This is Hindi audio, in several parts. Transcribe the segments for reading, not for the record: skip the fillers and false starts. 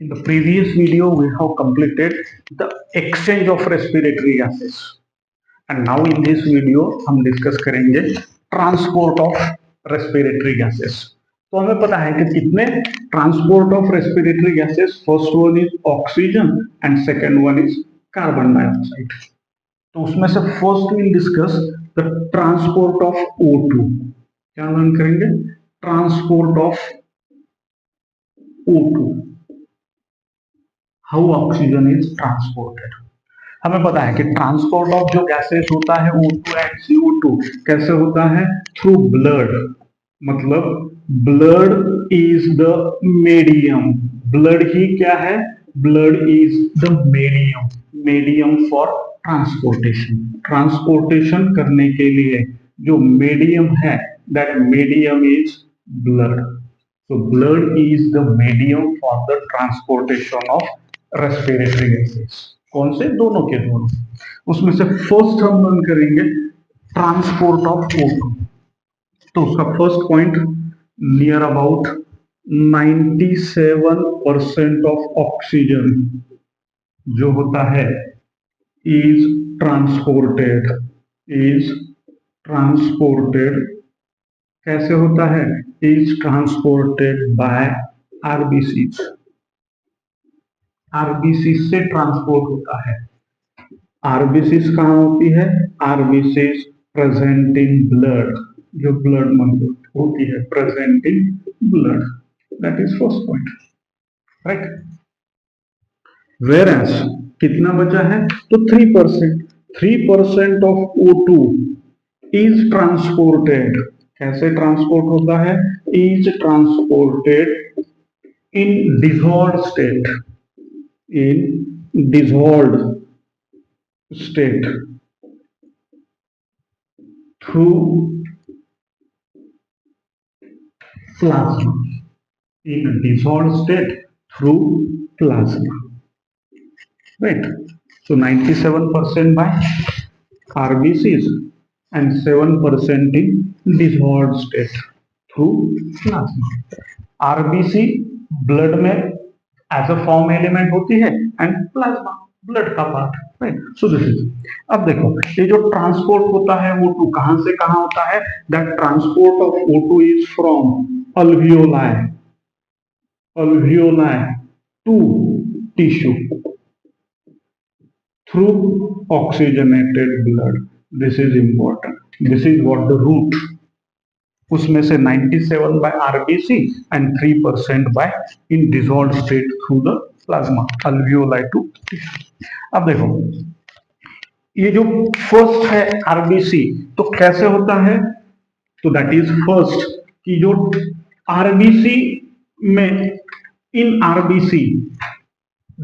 In the previous video, we have completed the exchange of respiratory gases, and now in this video हम डिस्कस करेंगे ट्रांसपोर्ट ऑफ रेस्पिरेटरी गैसेस। तो हमें पता है कि कितने transport of respiratory gases, first one is oxygen and second one is carbon dioxide. तो उसमें से first will discuss the transport of O2। क्या लर्न करेंगे? Transport of O2, how oxygen is transported. हमें पता है कि ट्रांसपोर्ट ऑफ जो गैसेस होता है O2 एंड CO2 कैसे होता है? Through blood. मतलब blood is the medium. Blood ही क्या है? Blood is the medium for transportation. Transportation करने के लिए जो मीडियम है, that medium is blood. So blood is the medium for the transportation of respiratory gases। कौन से? दोनों के दोनों। उसमें से फर्स्ट हम लर्न करेंगे ट्रांसपोर्ट ऑफ O2। तो उसका first point, near about 97% of oxygen जो होता है इज ट्रांसपोर्टेड। कैसे होता है? Is transported by RBCs. RBC से ट्रांसपोर्ट होता है। आरबीसीज कहाँ होती है? आरबीसीज प्रेजेंट इन ब्लड, जो ब्लड में होती है, present in blood. That is first point, right. Whereas कितना बचा है? तो 3% ऑफ O2 इज ट्रांसपोर्टेड। कैसे ट्रांसपोर्ट होता है? Is transported in dissolved state through plasma. In dissolved state through plasma, right. So 97% by RBCs and 7% in dissolved state through plasma। RBC blood में एज अ फॉर्म एलिमेंट होती है एंड प्लाज्मा ब्लड का part, right. So this is. अब देखो, ये जो ट्रांसपोर्ट होता है O2 कहां से कहां होता है? That transport of O2 is from alveoli to tissue through oxygenated blood। This is important, this is what the route। उसमें से 97 by RBC and 3% by in dissolved state through the plasma alveoli to tissue। अब देखो, ये जो फर्स्ट है RBC, तो कैसे होता है? तो दैट इज फर्स्ट कि जो RBC में, इन RBC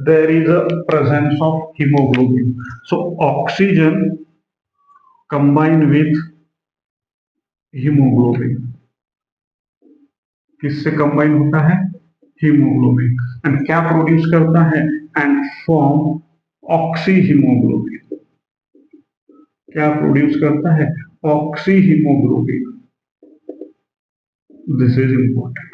there is a presence of hemoglobin। So oxygen combined with hemoglobin, किससे कंबाइन होता है? हीमोग्लोबिन। एंड क्या प्रोड्यूस करता है? And form oxy haemoglobin. क्या प्रोड्यूस करता है? Oxy haemoglobin. This is important.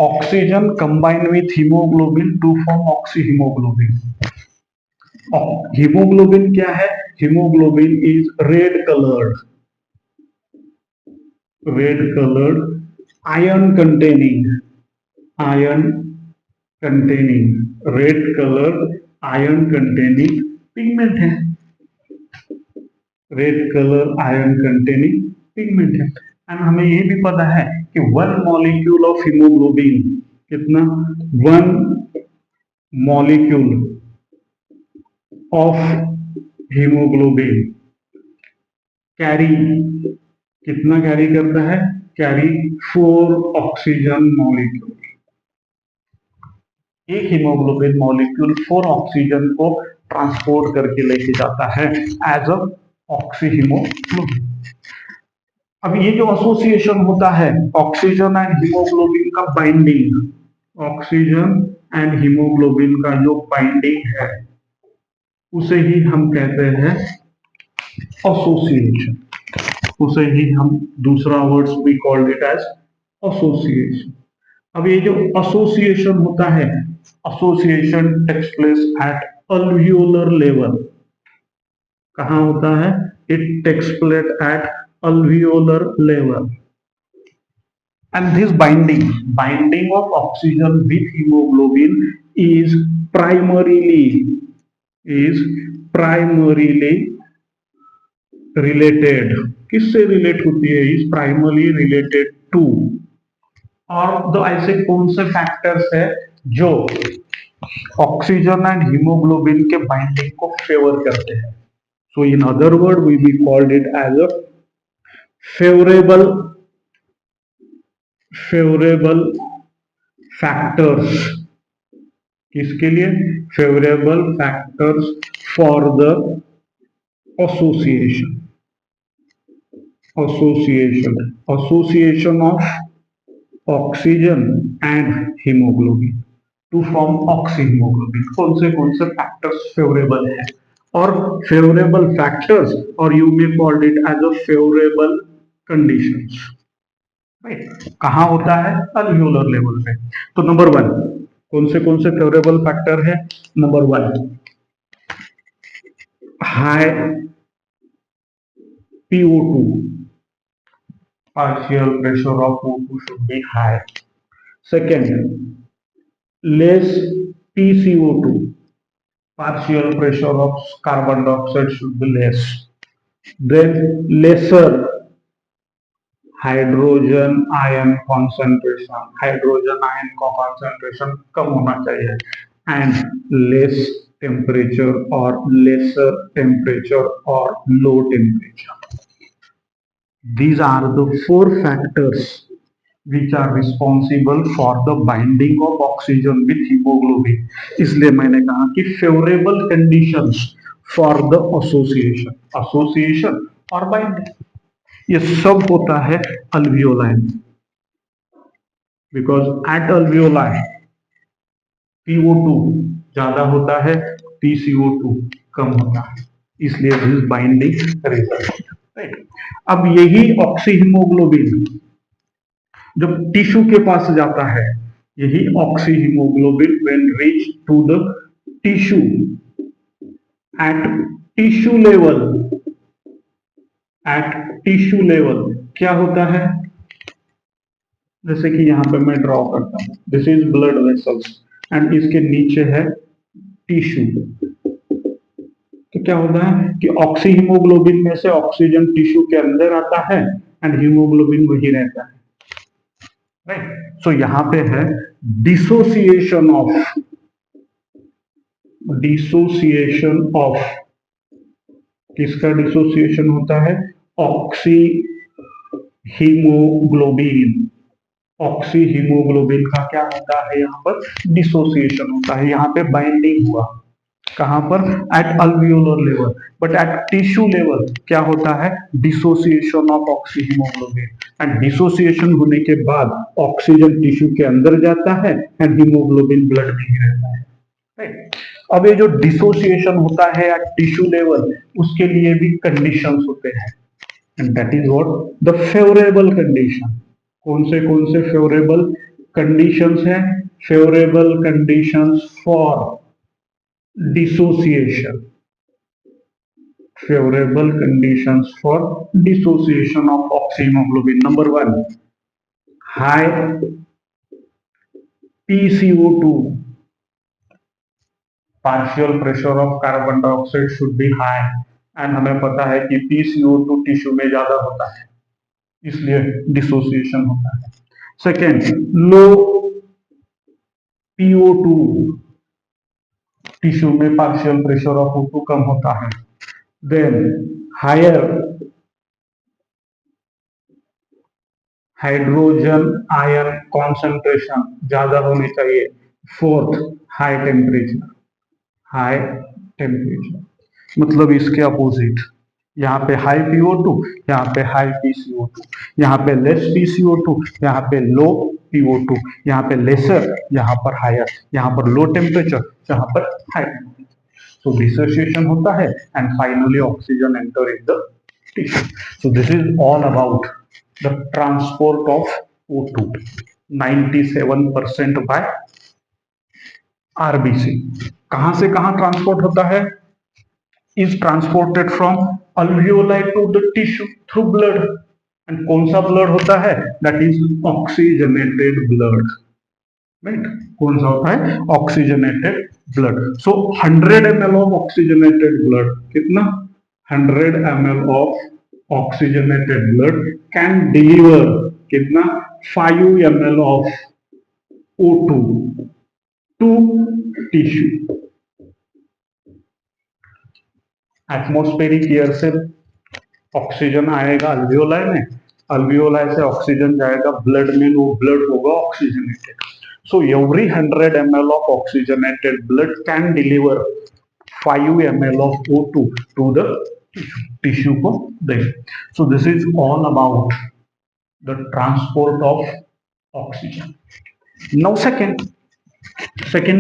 Oxygen combine with haemoglobin to form oxy haemoglobin. Haemoglobin क्या है? Haemoglobin is red coloured iron containing red colored iron containing pigment है। Red colour iron containing pigment है। एंड हमें ये भी पता है कि 1 मॉलिक्यूल ऑफ हीमोग्लोबिन, कितना? 1 मॉलिक्यूल ऑफ हीमोग्लोबिन कैरी, कितना कैरी करता है? Carry 4 oxygen molecule. एक हीमोग्लोबिन मॉलिक्यूल 4 ऑक्सीजन को ट्रांसपोर्ट करके लेके जाता है एज अ ऑक्सी हीमोग्लोबिन। अब ये जो एसोसिएशन होता है ऑक्सीजन एंड हीमोग्लोबिन का बाइंडिंग, ऑक्सीजन एंड हीमोग्लोबिन का जो बाइंडिंग है उसे ही हम कहते हैं एसोसिएशन। उसे ही हम, दूसरा words we called it as association. अब ये जो एसोसिएशन होता है, association takes place at alveolar level. कहाँ होता है? It takes place at alveolar level. And this binding of oxygen with hemoglobin is primarily related, किससे रिलेट होती है? इज प्राइमरली रिलेटेड टू, और दो ऐसे कौन से फैक्टर्स है जो ऑक्सीजन एंड हीमोग्लोबिन के बाइंडिंग को फेवर करते हैं? So in other word we be called it as a favourable favourable factors. किसके लिए? Favourable factors for the association association of oxygen and haemoglobin to form oxyhaemoglobin. कौन से फैक्टर्स फेवरेबल है? और फेवरेबल फैक्टर्स, और you may called it as a favourable conditions, right? कहाँ होता है? अल्वियोलर लेवल पे। तो नंबर वन, कौन से फेवरेबल फैक्टर है? Number one, high PO2, partial pressure of O2 should be high. Second, less PCO2, partial pressure of carbon dioxide should be less. Then lesser hydrogen ion concentration, hydrogen ion का कॉन्सेंट्रेशन कम होना चाहिए, एंड लेस टेम्परेचर और लेसर टेम्परेचर और low temperature. These are the four factors which are responsible for the binding of oxygen with hemoglobin. इसलिए मैंने कहा कि favorable conditions for the association और binding, ये सब होता है अल्वियोलाई में, बिकॉज एट अल्वियोलाई PO2 ज्यादा होता है, PCO2 कम होता है, इसलिए दिस बाइंडिंग रिजल्ट, राइट? अब यही ऑक्सीहीमोग्लोबिन जब टिश्यू के पास जाता है, यही oxyhaemoglobin when reach to the tissue at tissue level, at tissue level क्या होता है? जैसे कि यहां पे मैं ड्रॉ करता हूं, this is blood vessels and इसके नीचे है टिश्यू। तो क्या होता है कि ऑक्सीहीमोग्लोबिन में से ऑक्सीजन टिश्यू के अंदर आता है एंड हीमोग्लोबिन वही रहता है, राइट? सो यहां पे है डिसोसिएशन ऑफ किसका डिसोसिएशन होता है? Oxy haemoglobin. ऑक्सी हीमोग्लोबिन का क्या होता है? यहाँ पर डिसोसिएशन होता है, यहाँ पे बाइंडिंग हुआ। कहां पर? At alveolar level. But at tissue level क्या होता है? Dissociation of oxy haemoglobin, and dissociation होने के बाद ऑक्सीजन टिश्यू के अंदर जाता है एंड हीमोग्लोबिन ब्लड में ही रहता है, राइट? अब ये जो डिसोसिएशन होता है एट टिश्यू लेवल, उसके लिए भी कंडीशंस होते हैं, and that is what the favourable condition. कौन से फेवरेबल कंडीशंस हैं? Favourable conditions for dissociation, favorable conditions for dissociation of oxyhemoglobin. Number one, high PCO2, partial pressure of carbon dioxide should be high, and हमें पता है कि PCO2 टिश्यू में ज्यादा होता है, इसलिए डिसोसिएशन होता है। सेकेंड, लो PO2, टिश्यू में पार्शियल प्रेशर ऑफ O2 कम होता है। Then higher hydrogen ion concentration ज्यादा होनी चाहिए। Fourth, high temperature, high temperature मतलब इसके अपोजिट, यहाँ पे हाई PO2, यहाँ पे हाई PCO2, यहाँ पे लेस PCO2, यहाँ पे लो PO2, यहाँ पे लेसर, यहाँ पर हायर, यहाँ पर लो टेम्परेचर, यहाँ पर हाई टेम्परेचर। सो डिसोसिएशन होता है and finally oxygen enter in the tissue. So this is all about the transport of O2. 97% by RBC. कहां से कहां ट्रांसपोर्ट होता है? Is transported from alveoli to the tissue through blood. And कौन सा ब्लड होता है? That is oxygenated blood. Right, कौन सा होता है? Oxygenated blood. So 100 ml of oxygenated blood, कितना? 100 ml of oxygenated blood can deliver कितना? 5 ml of O2 to tissue. Atmospheric air से ऑक्सीजन आएगा अल्वियोलाई में, अल्वियोलाई से ऑक्सीजन जाएगा ब्लड में, वो ब्लड होगा oxygenated. So every 100 ml of oxygenated blood can deliver 5 ml of O2 to the tissue को देंगे। So this is all about the transport of oxygen. Now second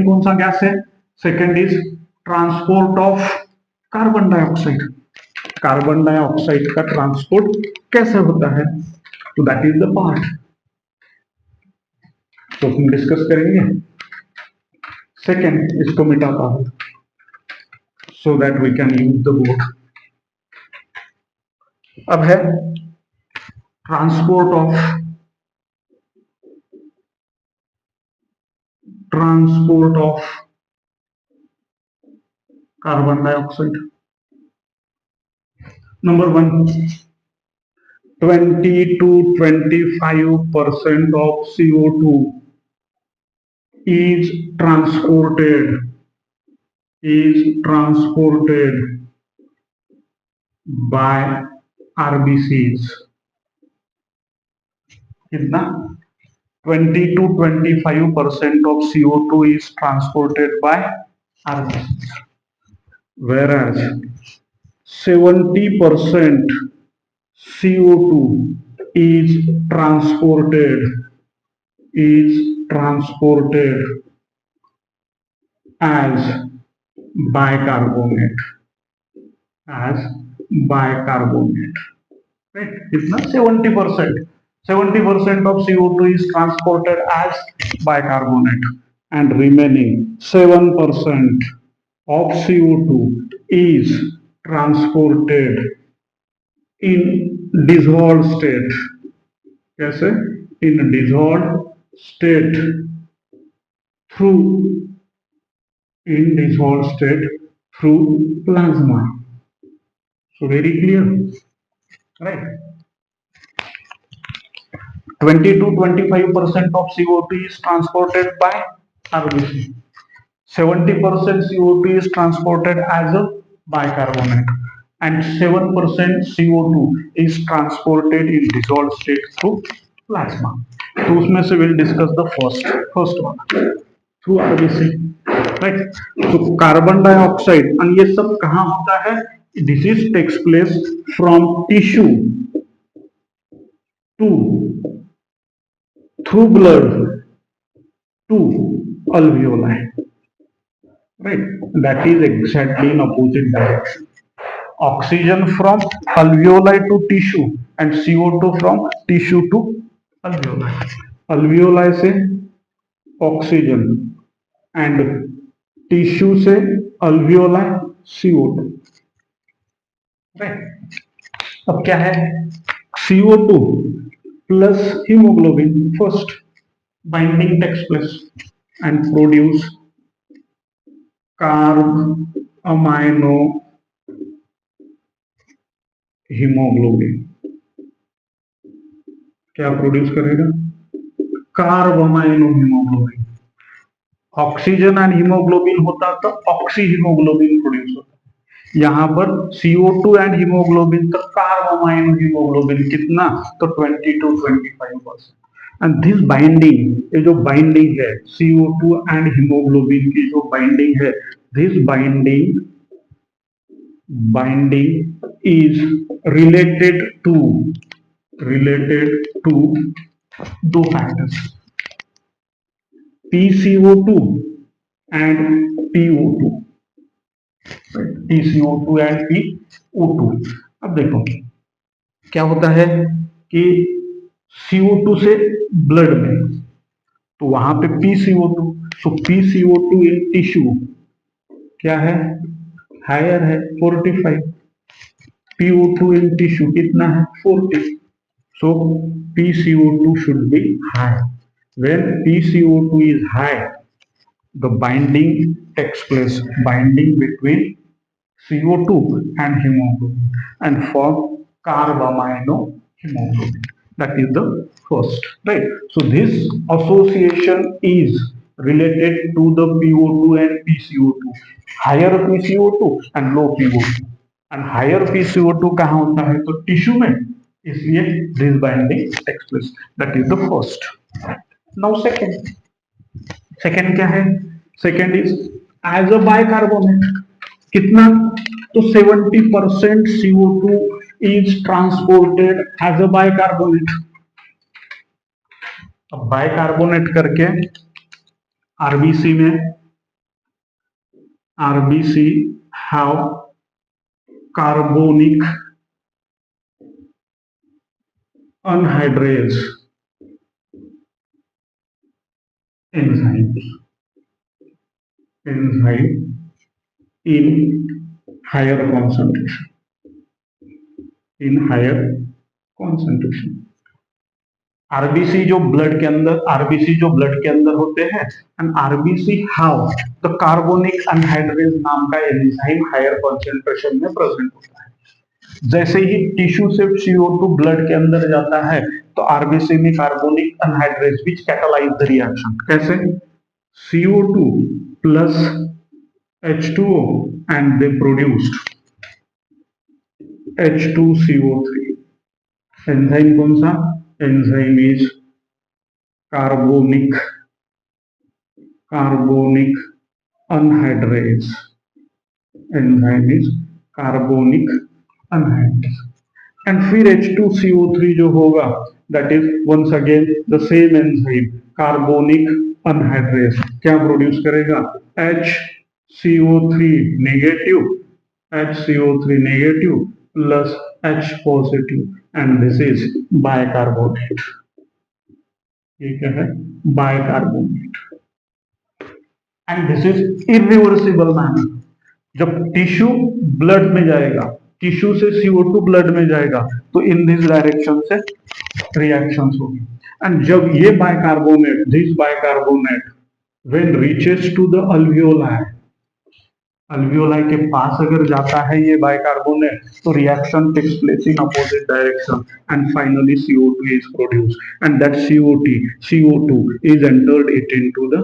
कौन सा गैस है? Second is transport of carbon dioxide. Carbon dioxide का ट्रांसपोर्ट कैसे होता है? तो दैट इज द पार्ट तो हम डिस्कस करेंगे। सेकेंड, इसको मिटाता हूं so that we can use the board. अब है transport of carbon dioxide. Number 1, 20 to 25% of CO2 is transported by RBCs। कितना? 20 to 25% of CO2 is transported by RBCs, whereas 70% CO2 is transported as bicarbonate, right? कितना? 70% of CO2 is transported as bicarbonate, and remaining 7% of CO2 is transported in dissolved state। कैसे? in dissolved state through plasma। so very clear, right? 20 to 25% of CO2 is transported by RBC, 70% CO2 is transported as a bicarbonate, and 7% CO2 is transported in dissolved state through plasma। तो उसमें से will discuss the first one through RBC, right? तो कार्बन डाइऑक्साइड और ये सब कहाँ होता है? This is takes place from tissue to through blood to alveoli, right? That is exactly in opposite direction. Oxygen from alveoli to tissue and CO2 from tissue to alveoli। alveoli से ऑक्सीजन एंड टिश्यू से alveoli CO2, राइट? अब क्या है? CO2 plus haemoglobin first binding takes place and produce carb amino hemoglobin। क्या प्रोड्यूस करेगा? Carb amino haemoglobin. Oxygen and haemoglobin होता तो ऑक्सी हीमोग्लोबिन प्रोड्यूस होता। यहां पर CO2 एंड हीमोग्लोबिन तो कार्ब अमाइनो हीमोग्लोबिन कितना? तो 20 to 25%। एंड दिस बाइंडिंग, ये जो बाइंडिंग है CO2 एंड हीमोग्लोबिन की जो बाइंडिंग है, this binding is related to दो factors, PCO2 and PO2, PCO2 and PO2। अब देखो क्या होता है कि CO2 से ब्लड में तो वहां पे PCO2, so PCO2 in tissue क्या है, हायर है 45। PO2 इन टिश्यू कितना है 40। सो PCO2 should be high. When PCO2 is high, the binding takes place, binding between CO2 and hemoglobin and form carbamino hemoglobin. That is the first, right? So this association is related to the PO2 and PCO2, higher PCO2 and low PO2, and higher PCO2 कहाँ होता है तो टिश्यू में, इसलिए this binding takes place. That is the first. Now second क्या है, second is as a bicarbonate, कितना, तो 70% CO2 is transported as a bicarbonate. अब बाइकार्बोनेट करके आरबीसी में, RBC have carbonic anhydrase enzyme, in higher concentration, in higher concentration। RBC जो ब्लड के अंदर, आरबीसी जो ब्लड के अंदर होते हैं, and RBC how the carbonic anhydrase नाम का एंजाइम हायर कॉन्सेंट्रेशन में प्रेजेंट होता है। जैसे ही टिश्यू से CO2 ब्लड के अंदर जाता है तो आरबीसी में carbonic anhydrase which catalyse the reaction, कैसे, CO2 प्लस H2O and they produced H2CO3। Enzyme कौन सा, enzyme is carbonic, carbonic anhydrase, enzyme is carbonic anhydrase. And फिर H2CO3 जो होगा that is once again the same enzyme carbonic anhydrase, क्या प्रोड्यूस करेगा, HCO3 negative, HCO3 negative plus H positive and this is bicarbonate. ये क्या है, bicarbonate. And this is irreversible manner. जब टिश्यू ब्लड में जाएगा, टिश्यू से CO2 ब्लड में जाएगा तो इन दिस डायरेक्शन से रिएक्शंस होगी। एंड जब ये bicarbonate, this bicarbonate when reaches to the alveoli, alveoli के पास अगर जाता है ये बाइकार्बोनेट तो reaction takes place in opposite direction and finally CO2 is produced and that CO2 is entered it into the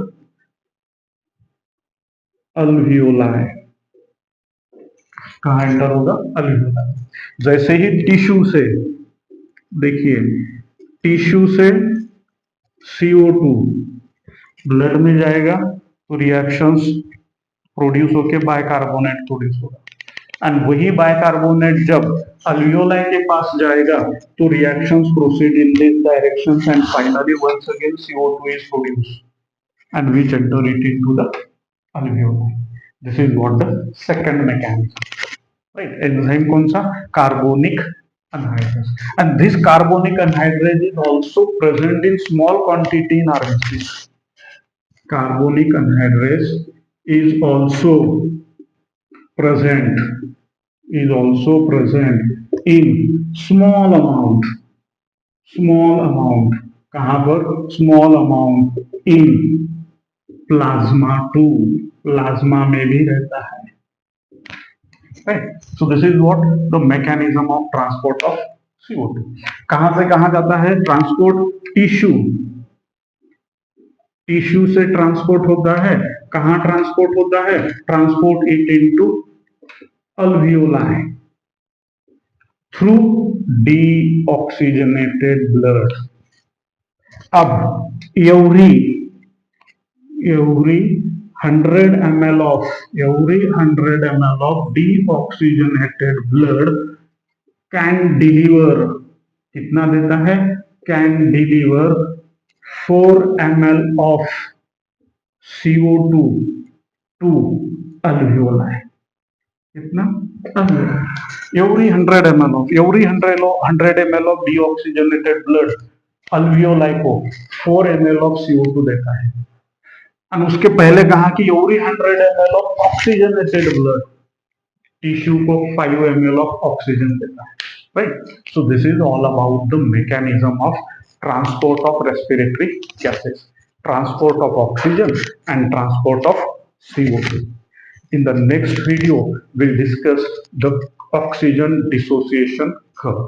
alveoli। कहाँ एंटर होगा, अल्वियोलाई। जैसे ही टिश्यू से, देखिए टिश्यू से CO2 ब्लड में जाएगा तो रिएक्शंस प्रोड्यूस होके बाइकार्बोनेट प्रोड्यूस होगा। एंड वही बाइकार्बोनेट जब अल्वियोलाई के पास जाएगा तो reactions proceed in this directions and finally once again CO2 is produced and which enter it into the alveoli। This is what the second mechanism, right? Enzyme कौन सा, carbonic anhydrase, and this carbonic anhydrase is also present in small quantity in RBC। Carbonic anhydrase is also present, is also present in small amount, कहाँ पर, small amount in plasma too, plasma में भी रहता है, right? So this is what the mechanism of transport of CO2। कहां से कहां जाता है ट्रांसपोर्ट, टिश्यू, टिश्यू से ट्रांसपोर्ट होता है, कहां ट्रांसपोर्ट होता है, transport it into alveoli through deoxygenated blood. अब every 100 ml of deoxygenated blood can deliver, कितना देता है, can deliver 4 ml of CO2 to alveoli। कितना, every 100 ml of deoxygenated blood alveoli को 4 ml ऑफ CO2 देता है, और उसके पहले कहा कि every 100 ml of oxygenated blood tissue को 5 ml ऑफ ऑक्सीजन देता है, right. So this is all about the mechanism of transport of respiratory gases, transport of oxygen and transport of CO2. In the next video, we'll discuss the oxygen dissociation curve.